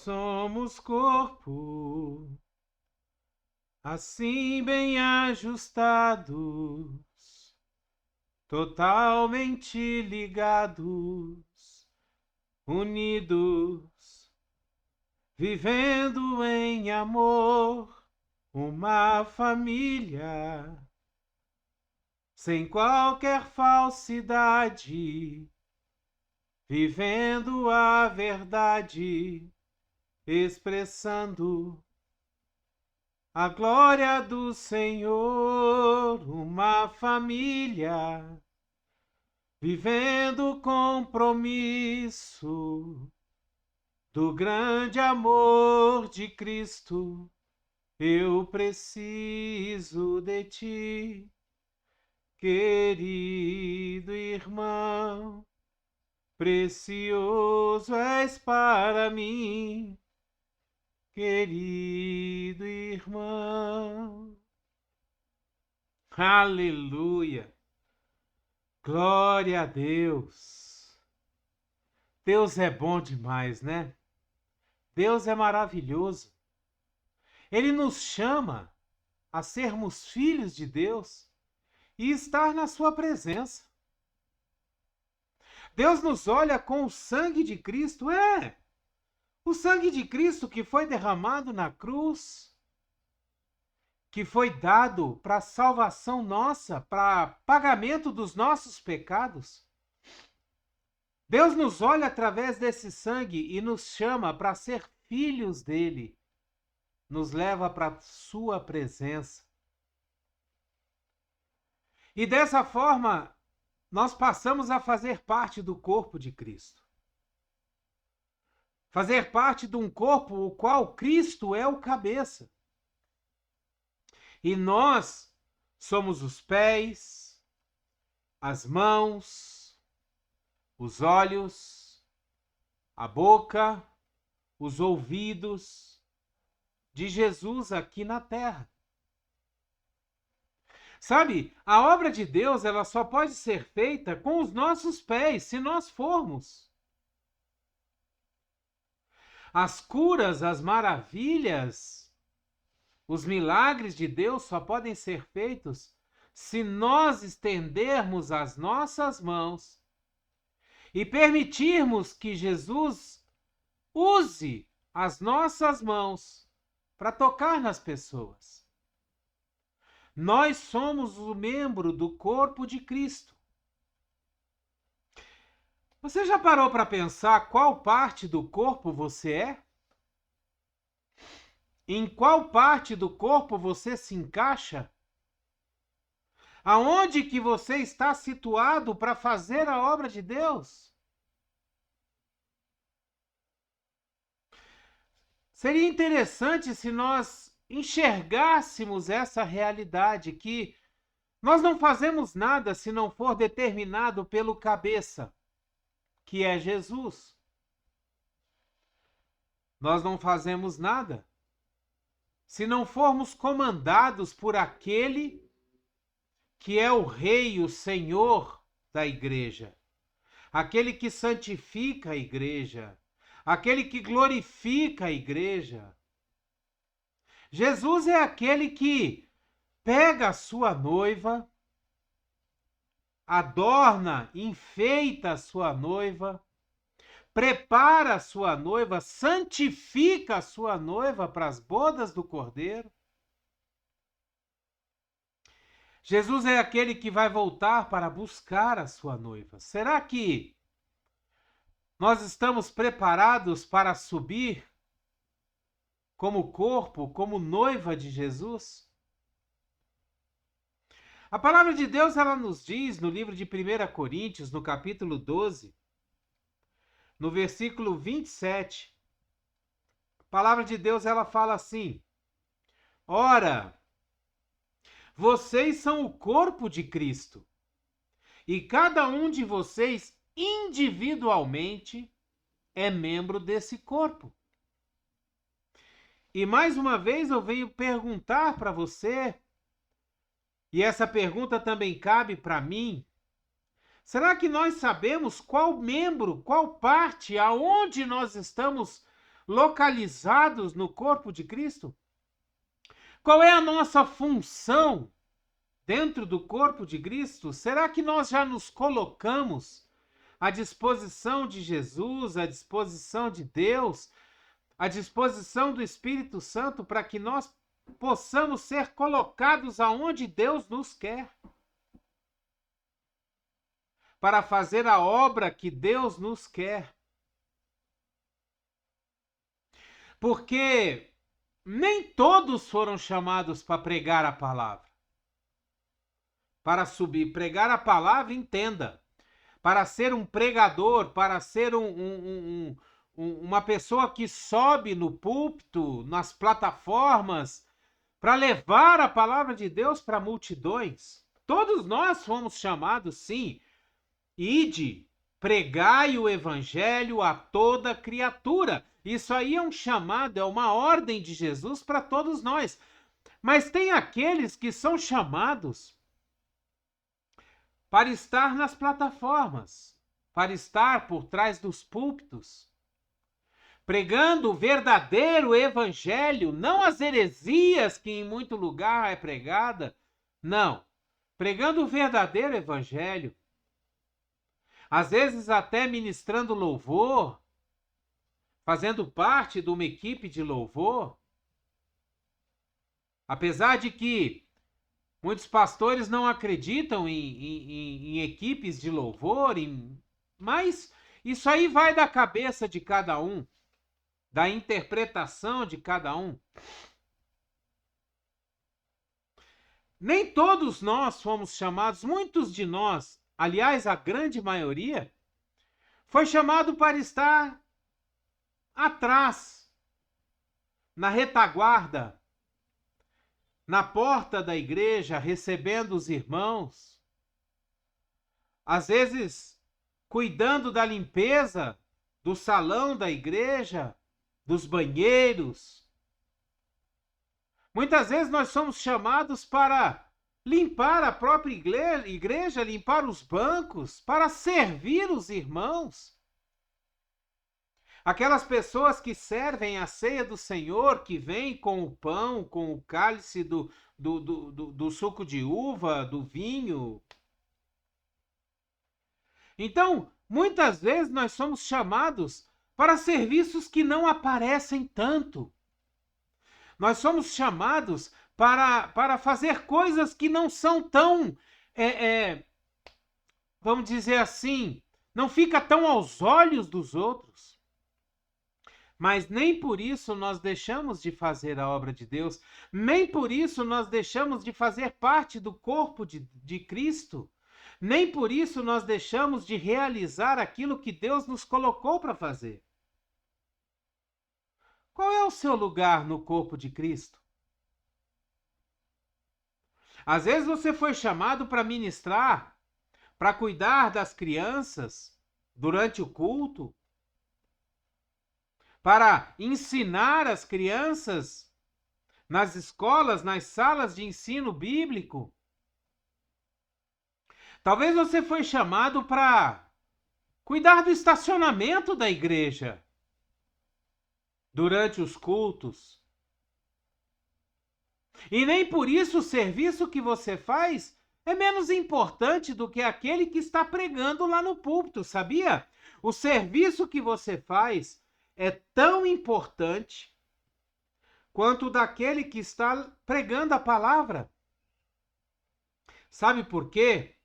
Somos corpo, assim bem ajustados, totalmente ligados, unidos, vivendo em amor, uma família, sem qualquer falsidade, vivendo a verdade, expressando a glória do Senhor, uma família, vivendo o compromisso do grande amor de Cristo. Eu preciso de ti, querido irmão, precioso és para mim, querido irmão. Aleluia! Glória a Deus! Deus é bom demais, né? Deus é maravilhoso. Ele nos chama a sermos filhos de Deus e estar na sua presença. Deus nos olha com o sangue de Cristo, o sangue de Cristo que foi derramado na cruz, que foi dado para salvação nossa, para pagamento dos nossos pecados. Deus nos olha através desse sangue e nos chama para ser filhos dele, nos leva para a sua presença. E dessa forma, nós passamos a fazer parte do corpo de Cristo. Fazer parte de um corpo o qual Cristo é o cabeça. E nós somos os pés, as mãos, os olhos, a boca, os ouvidos de Jesus aqui na terra. Sabe, a obra de Deus ela só pode ser feita com os nossos pés, se nós formos. As curas, as maravilhas, os milagres de Deus só podem ser feitos se nós estendermos as nossas mãos e permitirmos que Jesus use as nossas mãos para tocar nas pessoas. Nós somos o membro do corpo de Cristo. Você já parou para pensar qual parte do corpo você é? Em qual parte do corpo você se encaixa? Aonde que você está situado para fazer a obra de Deus? Seria interessante se nós enxergássemos essa realidade, que nós não fazemos nada se não for determinado pelo cabeça, que é Jesus. Nós não fazemos nada se não formos comandados por aquele que é o Rei, o Senhor da igreja, aquele que santifica a igreja, aquele que glorifica a igreja. Jesus é aquele que pega a sua noiva, adorna, enfeita a sua noiva, prepara a sua noiva, santifica a sua noiva para as bodas do Cordeiro. Jesus é aquele que vai voltar para buscar a sua noiva. Será que nós estamos preparados para subir como corpo, como noiva de Jesus? A palavra de Deus ela nos diz no livro de 1 Coríntios, no capítulo 12, no versículo 27, a palavra de Deus ela fala assim: ora, vocês são o corpo de Cristo, e cada um de vocês individualmente é membro desse corpo. E mais uma vez eu venho perguntar para você, e essa pergunta também cabe para mim: será que nós sabemos qual membro, qual parte, aonde nós estamos localizados no corpo de Cristo? Qual é a nossa função dentro do corpo de Cristo? Será que nós já nos colocamos à disposição de Jesus, à disposição de Deus, à disposição do Espírito Santo para que nós possamos ser colocados aonde Deus nos quer? Para fazer a obra que Deus nos quer. Porque nem todos foram chamados para pregar a palavra. Para subir, pregar a palavra, entenda. Para ser um pregador, para ser uma pessoa que sobe no púlpito, nas plataformas, para levar a palavra de Deus para multidões. Todos nós fomos chamados, sim. Ide, pregai o evangelho a toda criatura. Isso aí é um chamado, é uma ordem de Jesus para todos nós. Mas tem aqueles que são chamados para estar nas plataformas, para estar por trás dos púlpitos, pregando o verdadeiro evangelho, não as heresias que em muito lugar é pregada, não, pregando o verdadeiro evangelho, às vezes até ministrando louvor, fazendo parte de uma equipe de louvor, apesar de que muitos pastores não acreditam em equipes de louvor, mas isso aí vai da cabeça de cada um, da interpretação de cada um. Nem todos nós fomos chamados, muitos de nós, aliás, a grande maioria, foi chamado para estar atrás, na retaguarda, na porta da igreja, recebendo os irmãos, às vezes cuidando da limpeza do salão da igreja, dos banheiros. Muitas vezes nós somos chamados para limpar a própria igreja, limpar os bancos, para servir os irmãos. Aquelas pessoas que servem a ceia do Senhor, que vêm com o pão, com o cálice do suco de uva, do vinho. Então, muitas vezes nós somos chamados para serviços que não aparecem tanto. Nós somos chamados para fazer coisas que não são tão, vamos dizer assim, não fica tão aos olhos dos outros. Mas nem por isso nós deixamos de fazer a obra de Deus, nem por isso nós deixamos de fazer parte do corpo de Cristo, nem por isso nós deixamos de realizar aquilo que Deus nos colocou para fazer. Qual é o seu lugar no corpo de Cristo? Às vezes você foi chamado para ministrar, para cuidar das crianças durante o culto, para ensinar as crianças nas escolas, nas salas de ensino bíblico. Talvez você foi chamado para cuidar do estacionamento da igreja durante os cultos. E nem por isso o serviço que você faz é menos importante do que aquele que está pregando lá no púlpito, sabia? O serviço que você faz é tão importante quanto daquele que está pregando a palavra. Sabe por quê?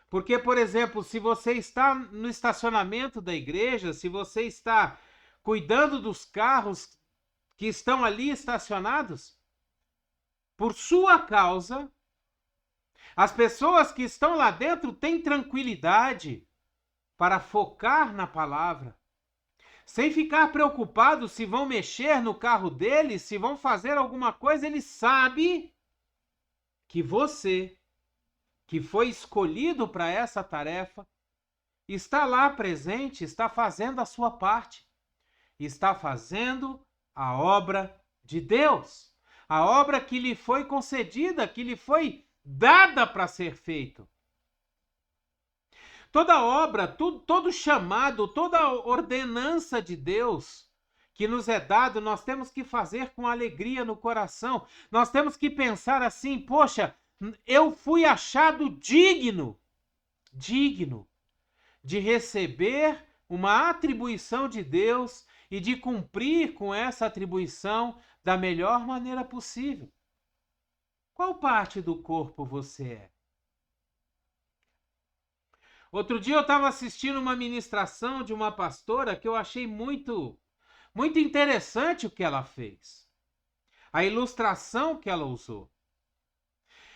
Porque, por exemplo, se você está no estacionamento da igreja, se você está cuidando dos carros que estão ali estacionados, por sua causa, as pessoas que estão lá dentro têm tranquilidade para focar na palavra, sem ficar preocupados se vão mexer no carro deles, se vão fazer alguma coisa. Ele sabe que você, que foi escolhido para essa tarefa, está lá presente, está fazendo a sua parte, está fazendo a obra de Deus, a obra que lhe foi concedida, que lhe foi dada para ser feito. Toda obra, todo chamado, toda ordenança de Deus que nos é dado, nós temos que fazer com alegria no coração. Nós temos que pensar assim: poxa, eu fui achado digno de receber uma atribuição de Deus e de cumprir com essa atribuição da melhor maneira possível. Qual parte do corpo você é? Outro dia eu estava assistindo uma ministração de uma pastora que eu achei muito interessante o que ela fez. A ilustração que ela usou.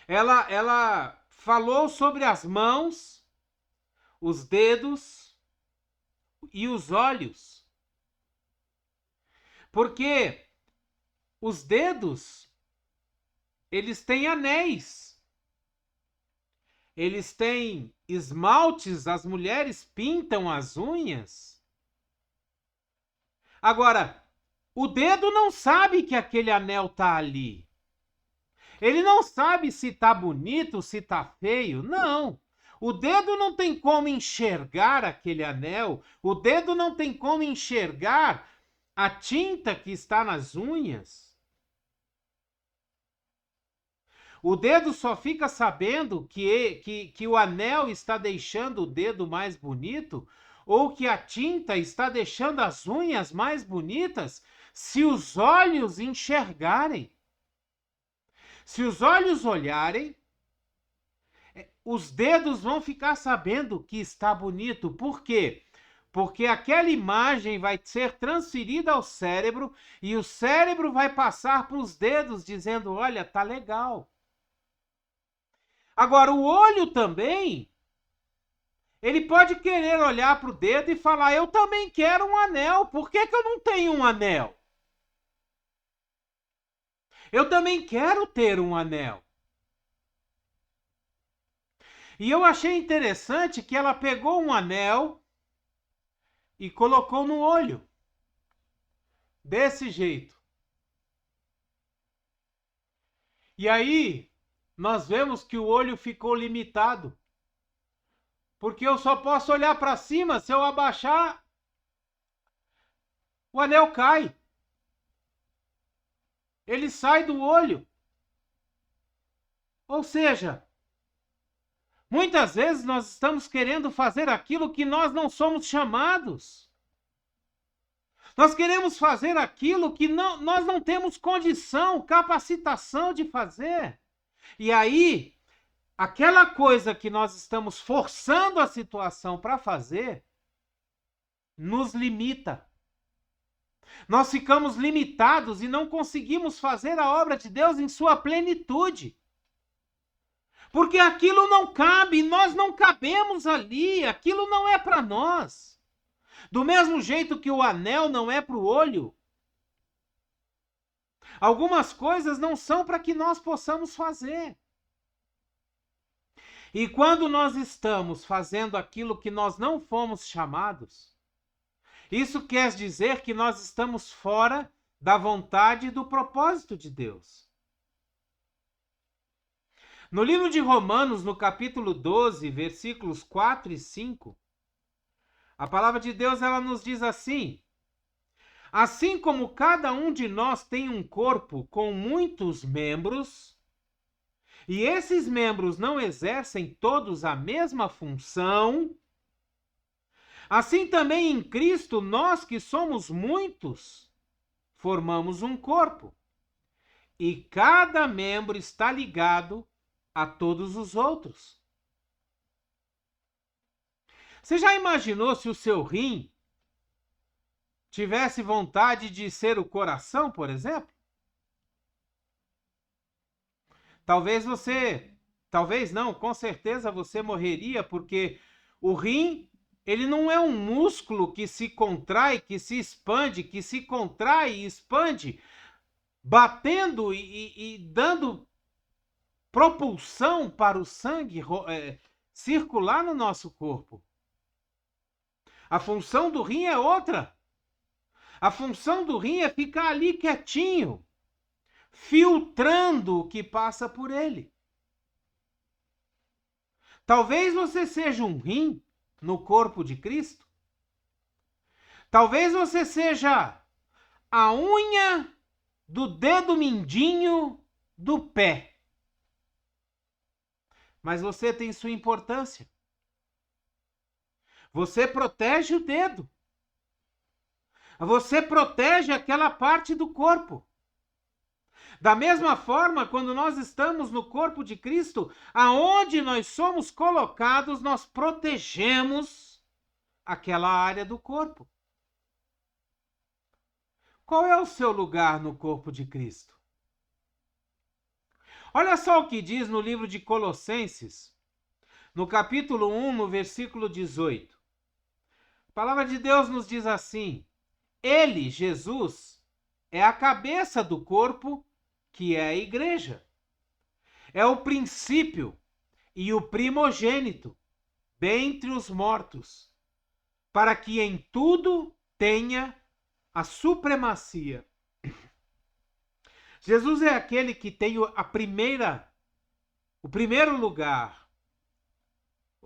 Ela falou sobre as mãos, os dedos e os olhos. Porque os dedos, eles têm anéis. Eles têm esmaltes, as mulheres pintam as unhas. Agora, o dedo não sabe que aquele anel tá ali. Ele não sabe se tá bonito, se tá feio. Não. O dedo não tem como enxergar aquele anel. O dedo não tem como enxergar a tinta que está nas unhas. O dedo só fica sabendo que o anel está deixando o dedo mais bonito ou que a tinta está deixando as unhas mais bonitas se os olhos enxergarem. Se os olhos olharem, os dedos vão ficar sabendo que está bonito. Por quê? Porque aquela imagem vai ser transferida ao cérebro e o cérebro vai passar para os dedos dizendo: olha, tá legal. Agora, o olho também, ele pode querer olhar para o dedo e falar: eu também quero um anel, por que eu não tenho um anel? Eu também quero ter um anel. E eu achei interessante que ela pegou um anel e colocou no olho. Desse jeito. E aí, nós vemos que o olho ficou limitado. Porque eu só posso olhar para cima, se eu abaixar, o anel cai. Ele sai do olho. Ou seja, muitas vezes nós estamos querendo fazer aquilo que nós não somos chamados. Nós queremos fazer aquilo que nós não temos condição, capacitação de fazer. E aí, aquela coisa que nós estamos forçando a situação para fazer, nos limita. Nós ficamos limitados e não conseguimos fazer a obra de Deus em sua plenitude. Porque aquilo não cabe, nós não cabemos ali, aquilo não é para nós. Do mesmo jeito que o anel não é para o olho, algumas coisas não são para que nós possamos fazer. E quando nós estamos fazendo aquilo que nós não fomos chamados, isso quer dizer que nós estamos fora da vontade e do propósito de Deus. No livro de Romanos, no capítulo 12, versículos 4 e 5, a palavra de Deus ela nos diz assim: assim como cada um de nós tem um corpo com muitos membros, e esses membros não exercem todos a mesma função, assim também em Cristo nós que somos muitos, formamos um corpo, e cada membro está ligado a todos os outros. Você já imaginou se o seu rim tivesse vontade de ser o coração, por exemplo? Talvez não, com certeza você morreria, porque o rim, ele não é um músculo que se contrai, que se expande, que se contrai e expande, batendo e dando propulsão para o sangue circular no nosso corpo. A função do rim é outra. A função do rim é ficar ali quietinho, filtrando o que passa por ele. Talvez você seja um rim no corpo de Cristo. Talvez você seja a unha do dedo mindinho do pé. Mas você tem sua importância. Você protege o dedo. Você protege aquela parte do corpo. Da mesma forma, quando nós estamos no corpo de Cristo, aonde nós somos colocados, nós protegemos aquela área do corpo. Qual é o seu lugar no corpo de Cristo? Olha só o que diz no livro de Colossenses, no capítulo 1, no versículo 18. A palavra de Deus nos diz assim: Ele, Jesus, é a cabeça do corpo, que é a igreja. É o princípio e o primogênito dentre os mortos, para que em tudo tenha a supremacia. Jesus é aquele que tem o primeiro lugar,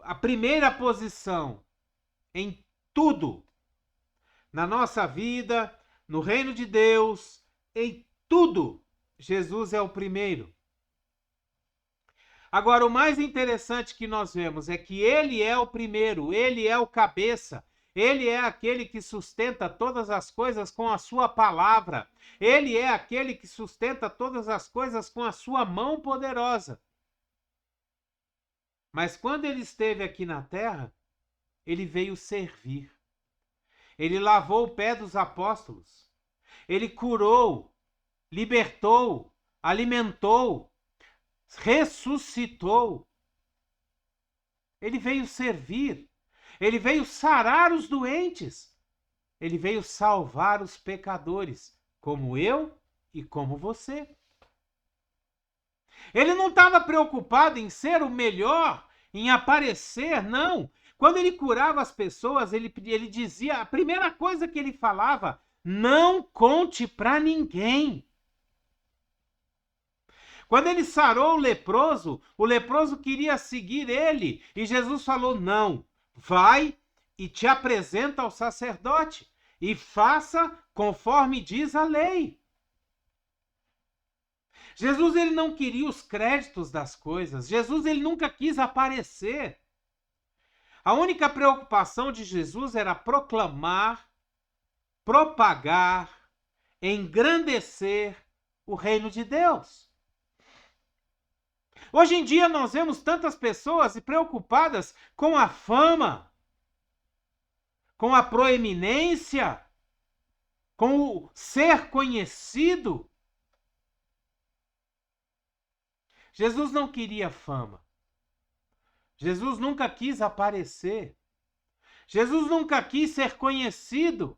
a primeira posição em tudo. Na nossa vida, no reino de Deus, em tudo, Jesus é o primeiro. Agora, o mais interessante que nós vemos é que ele é o primeiro, ele é o cabeça, ele é aquele que sustenta todas as coisas com a sua palavra, ele é aquele que sustenta todas as coisas com a sua mão poderosa. Mas quando ele esteve aqui na terra, ele veio servir. Ele lavou o pé dos apóstolos. Ele curou, libertou, alimentou, ressuscitou. Ele veio servir. Ele veio sarar os doentes. Ele veio salvar os pecadores, como eu e como você. Ele não estava preocupado em ser o melhor, em aparecer, não. Quando ele curava as pessoas, ele dizia, a primeira coisa que ele falava, não conte para ninguém. Quando ele sarou o leproso queria seguir ele, e Jesus falou, não, vai e te apresenta ao sacerdote, e faça conforme diz a lei. Jesus ele não queria os créditos das coisas, Jesus ele nunca quis aparecer. A única preocupação de Jesus era proclamar, propagar, engrandecer o reino de Deus. Hoje em dia nós vemos tantas pessoas preocupadas com a fama, com a proeminência, com o ser conhecido. Jesus não queria fama. Jesus nunca quis aparecer. Jesus nunca quis ser conhecido.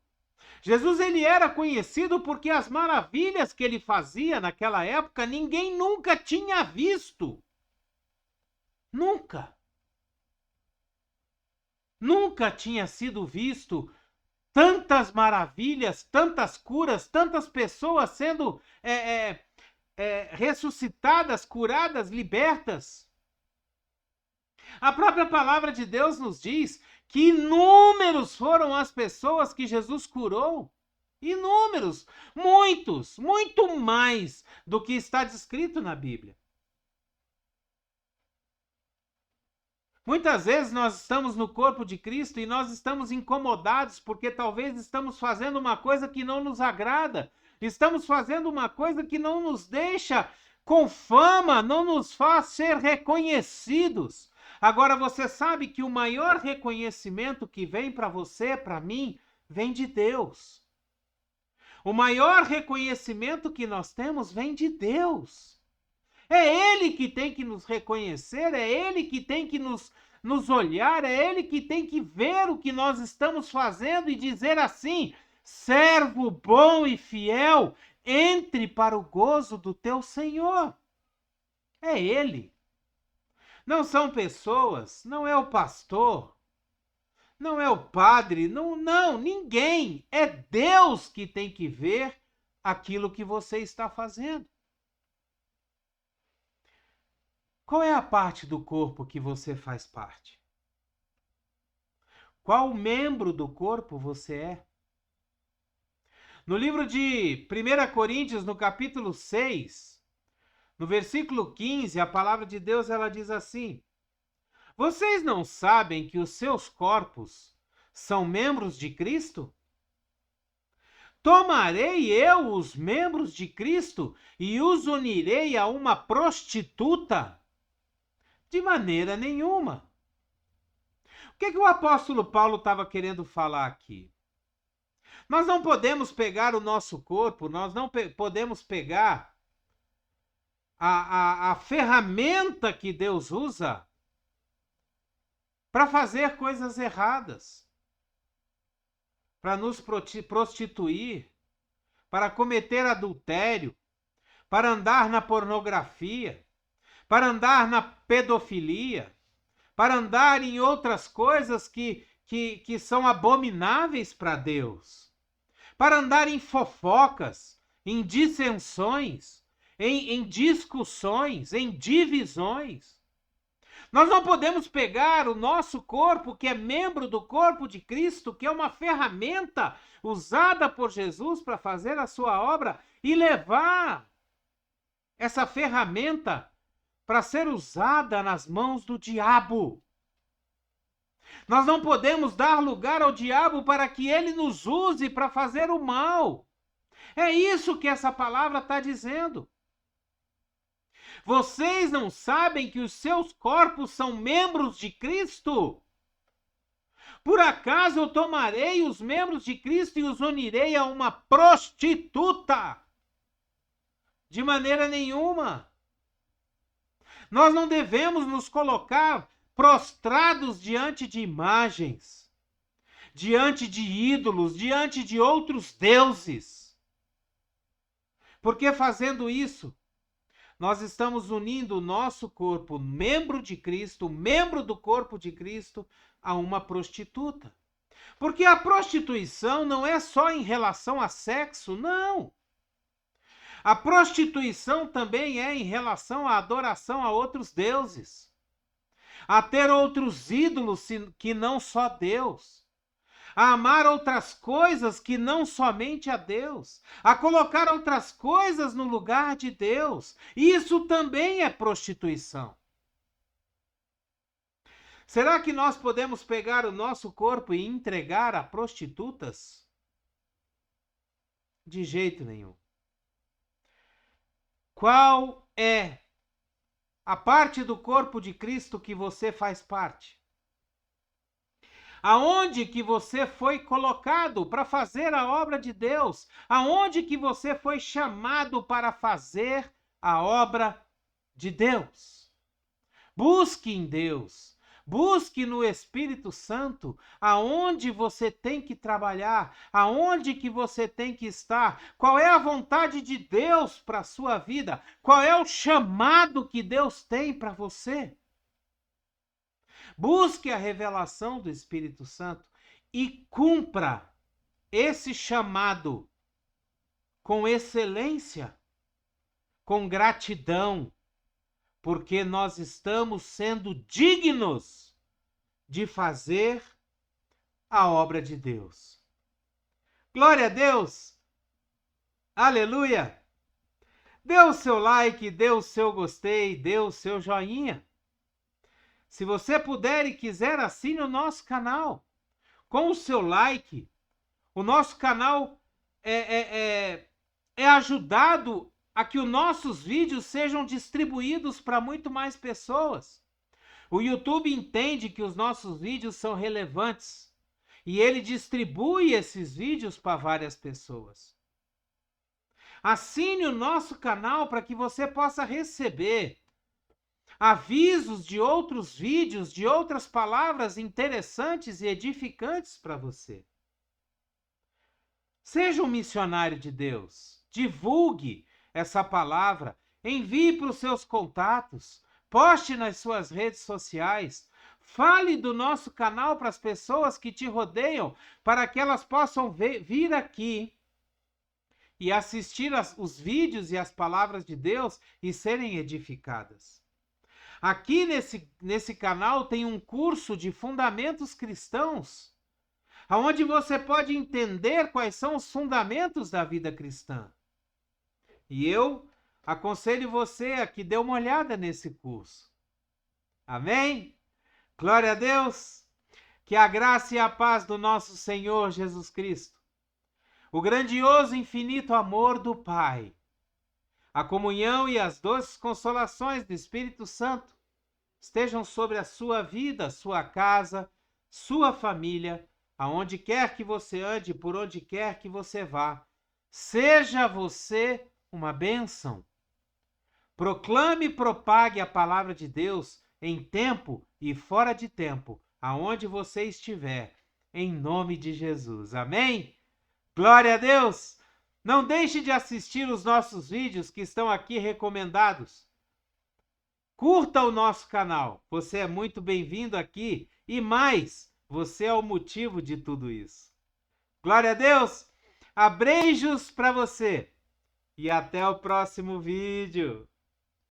Jesus ele era conhecido porque as maravilhas que ele fazia naquela época ninguém nunca tinha visto. Nunca. Nunca tinha sido visto tantas maravilhas, tantas curas, tantas pessoas sendo ressuscitadas, curadas, libertas. A própria palavra de Deus nos diz que inúmeros foram as pessoas que Jesus curou. Inúmeros, muitos, muito mais do que está descrito na Bíblia. Muitas vezes nós estamos no corpo de Cristo e nós estamos incomodados porque talvez estamos fazendo uma coisa que não nos agrada. Estamos fazendo uma coisa que não nos deixa com fama, não nos faz ser reconhecidos. Agora você sabe que o maior reconhecimento que vem para você, para mim, vem de Deus. O maior reconhecimento que nós temos vem de Deus. É Ele que tem que nos reconhecer, é Ele que tem que nos olhar, é Ele que tem que ver o que nós estamos fazendo e dizer assim, servo bom e fiel, entre para o gozo do teu Senhor. É Ele. Não são pessoas, não é o pastor, não é o padre, não, ninguém. É Deus que tem que ver aquilo que você está fazendo. Qual é a parte do corpo que você faz parte? Qual membro do corpo você é? No livro de 1 Coríntios, no capítulo 6, no versículo 15, a palavra de Deus ela diz assim: vocês não sabem que os seus corpos são membros de Cristo? Tomarei eu os membros de Cristo e os unirei a uma prostituta? De maneira nenhuma. O que o apóstolo Paulo estava querendo falar aqui? Nós não podemos pegar o nosso corpo, nós não podemos pegar a ferramenta que Deus usa para fazer coisas erradas, para nos prostituir, para cometer adultério, para andar na pornografia, para andar na pedofilia, para andar em outras coisas que são abomináveis para Deus, para andar em fofocas, em dissensões, em discussões, em divisões. Nós não podemos pegar o nosso corpo, que é membro do corpo de Cristo, que é uma ferramenta usada por Jesus para fazer a sua obra, e levar essa ferramenta para ser usada nas mãos do diabo. Nós não podemos dar lugar ao diabo para que ele nos use para fazer o mal. É isso que essa palavra está dizendo. Vocês não sabem que os seus corpos são membros de Cristo? Por acaso eu tomarei os membros de Cristo e os unirei a uma prostituta? De maneira nenhuma. Nós não devemos nos colocar prostrados diante de imagens, diante de ídolos, diante de outros deuses. Porque fazendo isso, nós estamos unindo o nosso corpo, membro de Cristo, membro do corpo de Cristo, a uma prostituta. Porque a prostituição não é só em relação a sexo, não. A prostituição também é em relação à adoração a outros deuses, a ter outros ídolos que não só Deus, a amar outras coisas que não somente a Deus, a colocar outras coisas no lugar de Deus. Isso também é prostituição. Será que nós podemos pegar o nosso corpo e entregar a prostitutas? De jeito nenhum. Qual é a parte do corpo de Cristo que você faz parte? Aonde que você foi colocado para fazer a obra de Deus? Aonde que você foi chamado para fazer a obra de Deus? Busque em Deus. Busque no Espírito Santo aonde você tem que trabalhar, aonde que você tem que estar, qual é a vontade de Deus para a sua vida, qual é o chamado que Deus tem para você. Busque a revelação do Espírito Santo e cumpra esse chamado com excelência, com gratidão, porque nós estamos sendo dignos de fazer a obra de Deus. Glória a Deus! Aleluia! Dê o seu like, dê o seu gostei, dê o seu joinha. Se você puder e quiser, assine o nosso canal. Com o seu like, o nosso canal é ajudado a que os nossos vídeos sejam distribuídos para muito mais pessoas. O YouTube entende que os nossos vídeos são relevantes e ele distribui esses vídeos para várias pessoas. Assine o nosso canal para que você possa receber avisos de outros vídeos, de outras palavras interessantes e edificantes para você. Seja um missionário de Deus. Divulgue essa palavra. Envie para os seus contatos. Poste nas suas redes sociais. Fale do nosso canal para as pessoas que te rodeiam, para que elas possam vir aqui e assistir os vídeos e as palavras de Deus e serem edificadas. Aqui nesse canal tem um curso de fundamentos cristãos, aonde você pode entender quais são os fundamentos da vida cristã. E eu aconselho você a que dê uma olhada nesse curso. Amém? Glória a Deus! Que a graça e a paz do nosso Senhor Jesus Cristo, o grandioso e infinito amor do Pai, a comunhão e as doces consolações do Espírito Santo estejam sobre a sua vida, sua casa, sua família, aonde quer que você ande, por onde quer que você vá. Seja você uma bênção. Proclame e propague a palavra de Deus em tempo e fora de tempo, aonde você estiver, em nome de Jesus. Amém? Glória a Deus! Não deixe de assistir os nossos vídeos que estão aqui recomendados. Curta o nosso canal, você é muito bem-vindo aqui e mais, você é o motivo de tudo isso. Glória a Deus! Abreijos para você e até o próximo vídeo.